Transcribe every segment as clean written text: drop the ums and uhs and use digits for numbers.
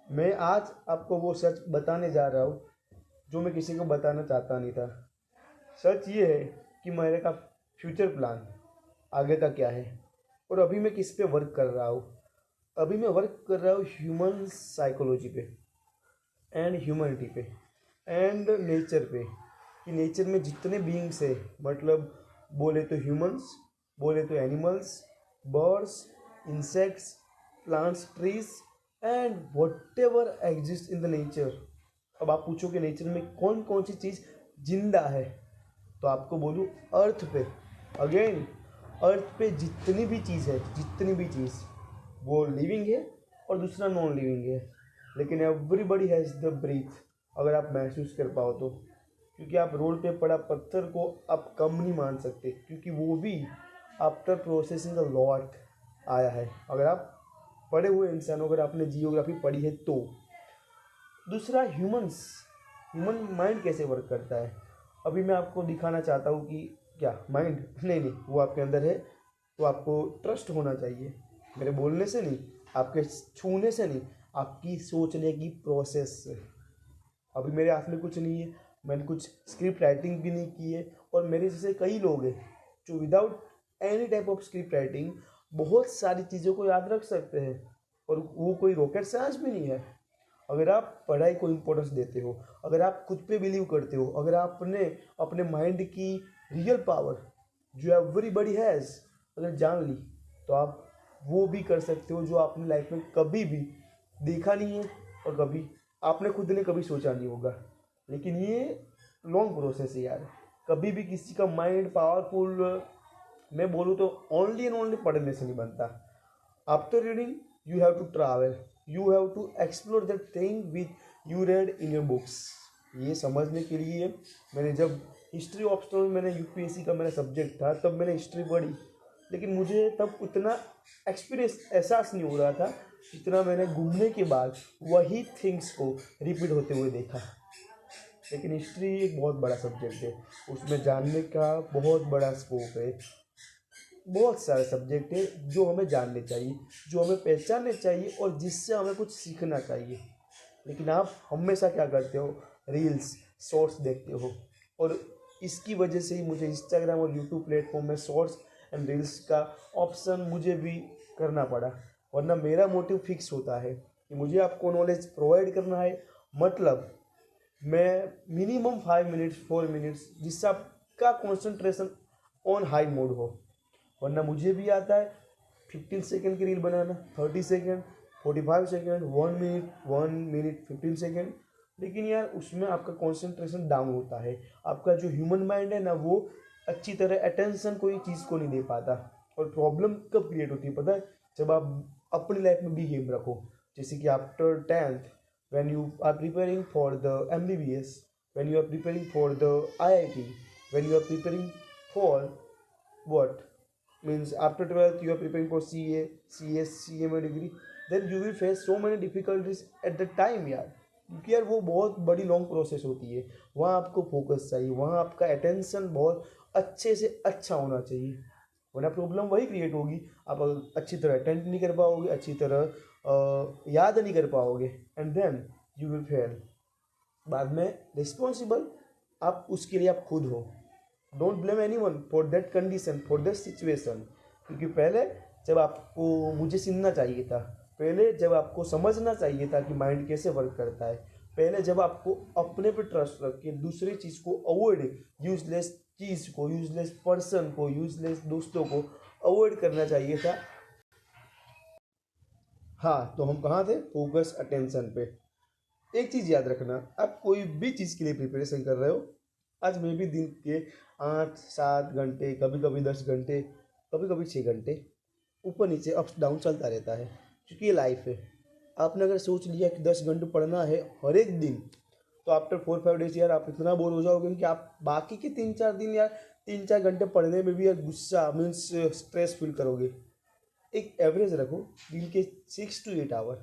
मैं आज आपको वो सच बताने जा रहा हूँ जो मैं किसी को बताना चाहता नहीं था। सच ये है कि मेरे का फ्यूचर प्लान आगे का क्या है और अभी मैं किस पे वर्क कर रहा हूँ। अभी मैं वर्क कर रहा हूँ ह्यूमन साइकोलॉजी पे एंड ह्यूमनिटी पे एंड नेचर पे, कि नेचर में जितने बीइंग्स है, मतलब बोले तो ह्यूमंस, बोले तो animals, birds, insects, plants, trees and what ever exist in the nature. अब आप पूछोगे नेचर में कौन कौन सी चीज़ जिंदा है, तो आपको बोलूँ अर्थ पे। अगेन, अर्थ पे जितनी भी चीज़ है, जितनी भी चीज़, वो लिविंग है और दूसरा नॉन लिविंग है, लेकिन एवरीबडी हैज़ द ब्रीथ, अगर आप महसूस कर पाओ तो। क्योंकि आप रोड पे पड़ा पत्थर को आप कम नहीं मान सकते, क्योंकि वो भी आफ्टर प्रोसेसिंग अ लॉट आया है। अगर आप पढ़े हुए इंसान हो, अगर आपने जियोग्राफी पढ़ी है तो। दूसरा, ह्यूमन माइंड कैसे वर्क करता है, अभी मैं आपको दिखाना चाहता हूँ कि क्या माइंड नहीं नहीं वो आपके अंदर है। तो आपको ट्रस्ट होना चाहिए, मेरे बोलने से नहीं, आपके छूने से नहीं, आपकी सोचने की प्रोसेस से। अभी मेरे हाथ में कुछ नहीं है, मैंने कुछ स्क्रिप्ट राइटिंग भी नहीं की है, और मेरे जैसे कई लोग हैं जो without any type of script writing बहुत सारी चीज़ों को याद रख सकते हैं, और वो कोई रॉकेट साइंस भी नहीं है। अगर आप पढ़ाई को इम्पोर्टेंस देते हो, अगर आप खुद पे बिलीव करते हो, अगर आपने अपने माइंड की रियल पावर जो एवरीबडी हैज़ अगर जान ली, तो आप वो भी कर सकते हो जो आपने लाइफ में कभी भी देखा नहीं है, और कभी आपने खुद ने कभी सोचा नहीं होगा। लेकिन ये लॉन्ग प्रोसेस है यार। कभी भी किसी का माइंड पावरफुल, मैं बोलूँ तो ओनली एंड ओनली पढ़ने से नहीं बनता। After reading you have to travel, you have to explore that thing which you read in your books. ये समझने के लिए मैंने जब हिस्ट्री ऑप्शनल में मैंने यूपीएससी का मेरा सब्जेक्ट था, तब मैंने हिस्ट्री पढ़ी, लेकिन मुझे तब उतना एक्सपीरियंस एहसास नहीं हो रहा था जितना मैंने घूमने के बाद वही थिंग्स को रिपीट होते हुए देखा। लेकिन हिस्ट्री एक बहुत बड़ा सब्जेक्ट है, उसमें जानने का बहुत बड़ा स्कोप है। बहुत सारे सब्जेक्ट है जो हमें जानने चाहिए, जो हमें पहचानने चाहिए, और जिससे हमें कुछ सीखना चाहिए। लेकिन आप हमेशा क्या करते हो, रील्स, शॉर्ट्स देखते हो, और इसकी वजह से ही मुझे इंस्टाग्राम और यूट्यूब प्लेटफॉर्म में शॉर्ट्स एंड रील्स का ऑप्शन मुझे भी करना पड़ा। वरना मेरा मोटिव फिक्स होता है कि मुझे आपको नॉलेज प्रोवाइड करना है, मतलब मैं मिनिमम 5 मिनट्स 4 मिनट्स, जिससे आपका कॉन्सेंट्रेशन ऑन हाई मोड हो। वरना मुझे भी आता है 15 सेकेंड की रील बनाना, 30 second, 45 second, 1 minute, 1 minute 15 second. लेकिन यार उसमें आपका कंसंट्रेशन डाउन होता है, आपका जो ह्यूमन माइंड है ना, वो अच्छी तरह अटेंशन कोई चीज़ को नहीं दे पाता। और प्रॉब्लम कब क्रिएट होती है पता है, जब आप अपनी लाइफ में भी गेम रखो। जैसे कि after 10th, when you are preparing for the MBBS, when you are preparing for the IIT, when you are preparing for what means after 12th you are preparing for CA, CS, CMA degree, then you will face so many difficulties at the time यार। क्योंकि यार वो बहुत बड़ी long process होती है, वहाँ आपको फोकस चाहिए, वहाँ आपका अटेंशन बहुत अच्छे से अच्छा होना चाहिए, वरना प्रॉब्लम वही क्रिएट होगी। आप अगर अच्छी तरह अटेंड नहीं कर पाओगे, अच्छी तरह याद नहीं कर पाओगे, and then you will fail. बाद में रिस्पॉन्सिबल आप उसके लिए आप खुद हो। Don't blame anyone for that condition, for that situation. क्योंकि पहले जब आपको मुझे सुनना चाहिए था, पहले जब आपको समझना चाहिए था कि माइंड कैसे वर्क करता है, पहले जब आपको अपने पे ट्रस्ट रख के दूसरी चीज़ को अवॉइड, यूजलेस चीज़ को, यूजलेस पर्सन को, यूजलेस दोस्तों को अवॉइड करना चाहिए था। हाँ, तो हम कहाँ थे, फोकस अटेंशन पे। एक चीज़ याद रखना, आप कोई भी चीज़ के लिए प्रिपरेशन कर रहे हो, आज मैं भी दिन के 8 7 घंटे, कभी कभी 10 घंटे, कभी कभी 6 घंटे, ऊपर नीचे अप्स डाउन चलता रहता है, क्योंकि ये लाइफ है। आपने अगर सोच लिया कि 10 घंटे पढ़ना है हर एक दिन, तो आफ्टर 4 5 डेज यार आप इतना बोर हो जाओगे कि आप बाकी के 3 4 दिन यार 3 4 घंटे पढ़ने में भी यार गुस्सा मीन्स स्ट्रेस फील करोगे। एक एवरेज रखो दिन के 6 to 8 hour,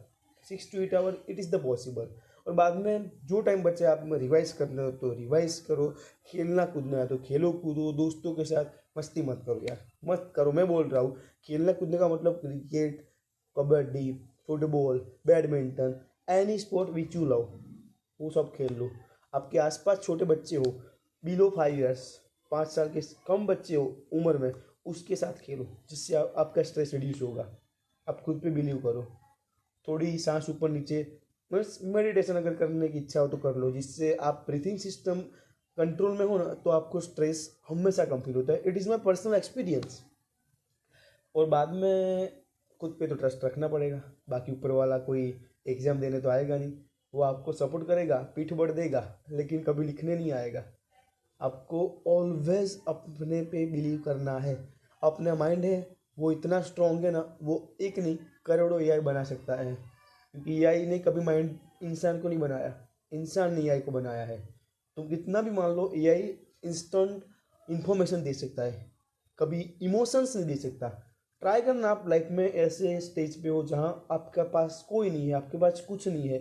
6 to 8 hour it is the possible. और बाद में जो टाइम बचे आप में रिवाइज करना हो तो रिवाइज करो, खेलना कूदना है तो खेलो कूदो, दोस्तों के साथ मस्ती मत करो यार, मत करो। मैं बोल रहा हूँ खेलना कूदने का मतलब cricket, kabaddi, football, badminton, any sport which you love, वो सब खेल लो। आपके आसपास छोटे बच्चे हो, बिलो 5 ईयर्स, 5 साल के कम बच्चे हो उम्र में, उसके साथ खेलो, जिससे आपका स्ट्रेस रिड्यूस होगा। आप खुद पे बिलीव करो। थोड़ी सांस ऊपर नीचे, बस मेडिटेशन अगर करने की इच्छा हो तो कर लो, जिससे आप ब्रीथिंग सिस्टम कंट्रोल में हो ना, तो आपको स्ट्रेस हमेशा कम फील होता है। It is my personal experience. और बाद में खुद पे तो ट्रस्ट रखना पड़ेगा। बाकी ऊपर वाला कोई एग्ज़ाम देने तो आएगा नहीं, वो आपको सपोर्ट करेगा, पीठ बढ़ देगा, लेकिन कभी लिखने नहीं आएगा। आपको ऑलवेज अपने पे बिलीव करना है। अपना माइंड है वो इतना स्ट्रांग है ना, वो एक नहीं करोड़ों एआई बना सकता है, क्योंकि एआई ने कभी माइंड इंसान को नहीं बनाया, इंसान ने एआई को बनाया है। तो कितना भी मान लो एआई इंस्टेंट इंफॉर्मेशन दे सकता है, कभी इमोशंस नहीं दे सकता। ट्राई करना आप लाइफ में ऐसे स्टेज पे हो जहाँ आपके पास कोई नहीं है, आपके पास कुछ नहीं है,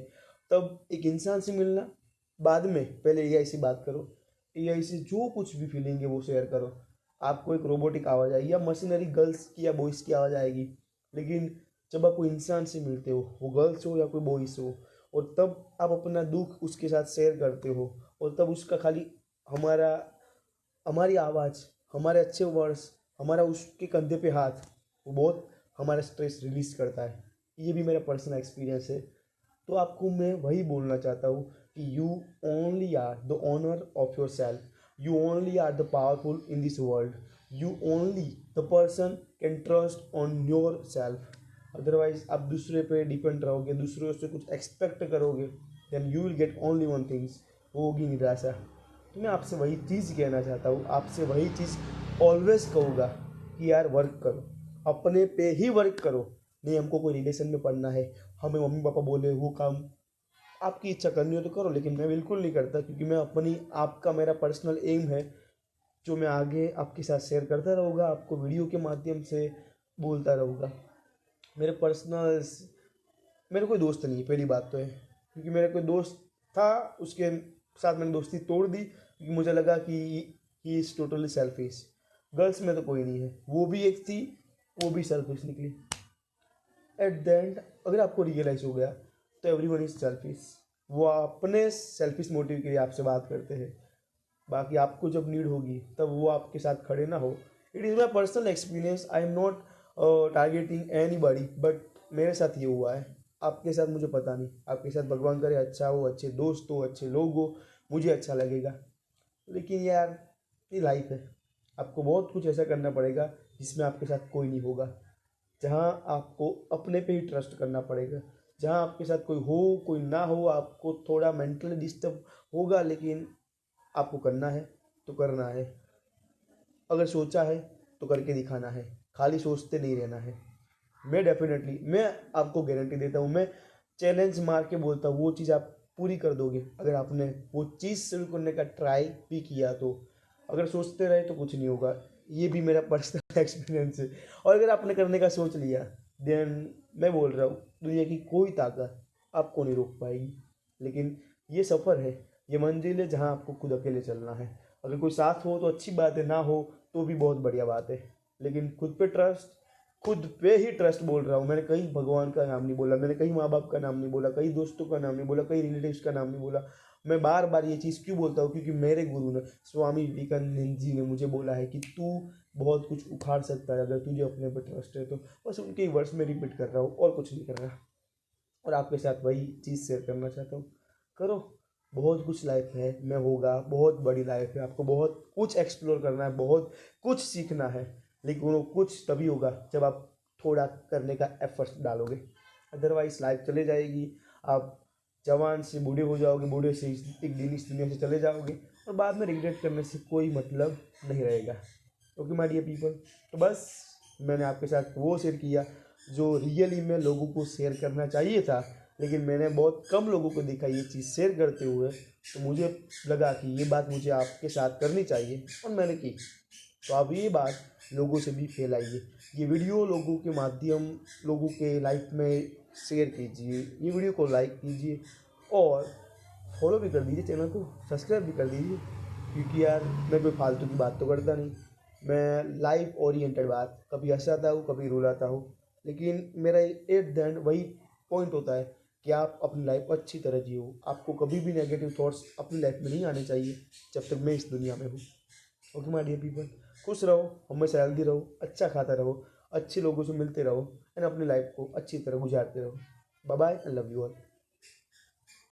तब एक इंसान से मिलना। बाद में पहले एआई से बात करो, एआई से जो कुछ भी फीलिंग है वो शेयर करो। आपको एक रोबोटिक आवाज़ आएगी या मशीनरी गर्ल्स की या बॉयज़ की आवाज़ आएगी, लेकिन जब आप कोई इंसान से मिलते हो, वो गर्ल्स हो या कोई बॉयज़ हो, और तब आप अपना दुख उसके साथ शेयर करते हो, और तब उसका खाली हमारा हमारी आवाज़, हमारे अच्छे वर्ड्स, हमारा उसके कंधे पे हाथ, वो बहुत हमारा स्ट्रेस रिलीज़ करता है। ये भी मेरा पर्सनल एक्सपीरियंस है। तो आपको मैं वही बोलना चाहता हूँ कि you only are the owner of yourself, you only are the powerful in this world, you only the person can trust on yourself. Otherwise आप दूसरे पे डिपेंड रहोगे, दूसरों से कुछ एक्सपेक्ट करोगे, then you will get only one things, वो होगी निराशा। तो मैं आपसे वही चीज़ कहना चाहता हूँ, आपसे वही चीज़ ऑलवेज कहूँगा कि यार वर्क करो, अपने पे ही वर्क करो। नहीं हमको कोई रिलेशन में पढ़ना है, हमें मम्मी पापा बोले वो काम आपकी इच्छा करनी हो तो करो, लेकिन मैं बिल्कुल नहीं करता, क्योंकि मैं अपनी आपका मेरा पर्सनल एम है जो मैं आगे आपके साथ शेयर करता रहूँगा, आपको वीडियो के माध्यम से बोलता रहूँगा। मेरे पर्सनल मेरे कोई दोस्त नहीं है, पहली बात तो है, क्योंकि मेरा कोई दोस्त था, उसके साथ मैंने दोस्ती तोड़ दी, क्योंकि मुझे लगा कि he is totally selfish. Girls में तो कोई नहीं है, वो भी एक थी, वो भी सेल्फिश निकली। एट द एंड अगर आपको रियलाइज़ हो गया तो एवरीवन इज सेल्फिश, वो अपने सेल्फिश मोटिव के लिए आपसे बात करते हैं, बाकी आपको जब नीड होगी तब वो आपके साथ खड़े ना हो। It is my personal experience, I am not targeting any body, but मेरे साथ ये हुआ है। आपके साथ मुझे पता नहीं, आपके साथ भगवान करे अच्छा हो, अच्छे दोस्त हो, अच्छे लोग हो, मुझे अच्छा लगेगा। लेकिन यार ये लाइफ है, आपको बहुत कुछ ऐसा करना पड़ेगा जिसमें आपके साथ कोई नहीं होगा, जहाँ आपको अपने पे ही ट्रस्ट करना पड़ेगा, जहाँ आपके साथ कोई हो कोई ना हो, आपको थोड़ा मेंटली डिस्टर्ब होगा, लेकिन आपको करना है तो करना है। अगर सोचा है तो करके दिखाना है, खाली सोचते नहीं रहना है। मैं डेफिनेटली मैं आपको गारंटी देता हूँ, मैं चैलेंज मार के बोलता हूँ, वो चीज़ आप पूरी कर दोगे अगर आपने वो चीज़ शुरू करने का ट्राई भी किया तो। अगर सोचते रहे तो कुछ नहीं होगा, ये भी मेरा पर्सनल एक्सपीरियंस है। और अगर आपने करने का सोच लिया, देन मैं बोल रहा हूँ दुनिया की कोई ताकत आपको नहीं रोक पाएगी। लेकिन ये सफ़र है, ये मंजिल है जहाँ आपको खुद अकेले चलना है। अगर कोई साथ हो तो अच्छी बात है, ना हो तो भी बहुत बढ़िया बात है, लेकिन खुद पे ट्रस्ट, खुद पे ही ट्रस्ट बोल रहा हूँ। मैंने कहीं भगवान का नाम नहीं बोला, मैंने कहीं माँ बाप का नाम नहीं बोला, कहीं दोस्तों का नाम नहीं बोला, कहीं रिलेटिव्स का नाम नहीं बोला। मैं बार बार ये चीज़ क्यों बोलता हूँ, क्योंकि मेरे गुरु ने, स्वामी विवेकानंद जी ने मुझे बोला है कि तू बहुत कुछ उखाड़ सकता है अगर तुझे अपने पर ट्रस्ट है तो। बस उनके ही वर्ड्स में रिपीट कर रहा हूँ और कुछ नहीं कर रहा, और आपके साथ वही चीज़ शेयर करना चाहता हूँ। करो, बहुत कुछ लाइफ है में होगा, बहुत बड़ी लाइफ है, आपको बहुत कुछ एक्सप्लोर करना है, बहुत कुछ सीखना है, लेकिन वो कुछ तभी होगा जब आप थोड़ा करने का एफर्ट्स डालोगे। अदरवाइज लाइफ चले जाएगी, आप जवान से बूढ़े हो जाओगे, बूढ़े से एक दिन इस दुनिया से चले जाओगे, और बाद में रिग्रेट करने से कोई मतलब नहीं रहेगा। ओके माय डियर पीपल, तो बस मैंने आपके साथ वो शेयर किया जो रियली में लोगों को शेयर करना चाहिए था, लेकिन मैंने बहुत कम लोगों को देखा ये चीज़ शेयर करते हुए, तो मुझे लगा कि ये बात मुझे आपके साथ करनी चाहिए और मैंने की। तो आप ये बात लोगों से भी फैलाइए, ये वीडियो लोगों के माध्यम लोगों के लाइफ में शेयर कीजिए, ये वीडियो को लाइक कीजिए और फॉलो भी कर दीजिए, चैनल को सब्सक्राइब भी कर दीजिए, क्योंकि यार मैं कोई फालतू की बात तो करता नहीं, मैं लाइफ ओरिएंटेड बात, कभी हंसाता हूँ कभी रुलाता हूँ, लेकिन मेरा एट द एंड वही पॉइंट होता है कि आप अपनी लाइफ को अच्छी तरह जियो। आपको कभी भी नेगेटिव थॉट्स अपनी लाइफ में नहीं आने चाहिए जब तक मैं इस दुनिया में हूँ। ओके माय डियर पीपल, खुश रहो, हमेशा हेल्दी रहो, अच्छा खाता रहो, अच्छे लोगों से मिलते रहो एंड अपनी लाइफ को अच्छी तरह गुजारते रहो। Bye bye, I love you all.